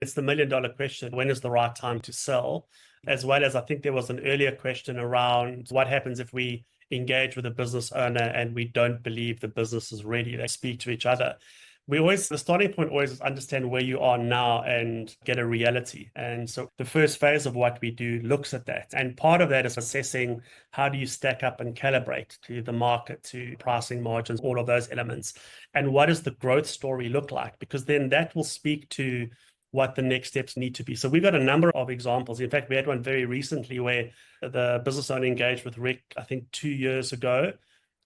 It's the million-dollar question. When is the right time to sell? As well as I think there was an earlier question around what happens if we engage with a business owner and we don't believe the business is ready. They speak to each other. The starting point always is understand where you are now and get a reality. And so the first phase of what we do looks at that. And part of that is assessing how do you stack up and calibrate to the market, to pricing margins, all of those elements. And what does the growth story look like? Because then that will speak to what the next steps need to be. So we've got a number of examples. In fact, we had one very recently where the business owner engaged with Rick, I think 2 years ago.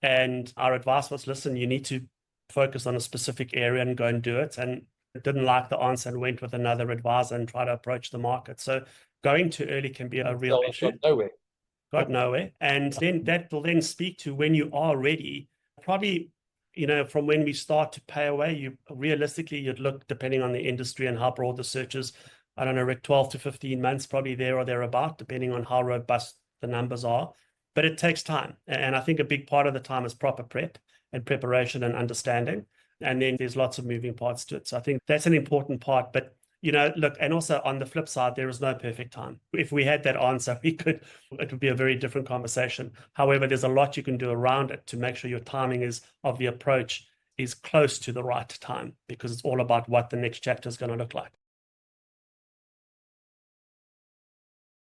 And our advice was, listen, you need to focus on a specific area and go and do it. And didn't like the answer and went with another advisor and tried to approach the market. So going too early can be a real issue. Got nowhere. And then that will then speak to when you are ready, probably, from when we start to pay away, realistically, you'd look, depending on the industry and how broad the search is, I don't know, Rick, 12 to 15 months, probably there or thereabout, depending on how robust the numbers are. But it takes time. And I think a big part of the time is proper prep and preparation and understanding. And then there's lots of moving parts to it. So I think that's an important part. But, look, and also on the flip side, there is no perfect time. If we had that answer, it would be a very different conversation. However, there's a lot you can do around it to make sure your timing of the approach is close to the right time, because it's all about what the next chapter is going to look like.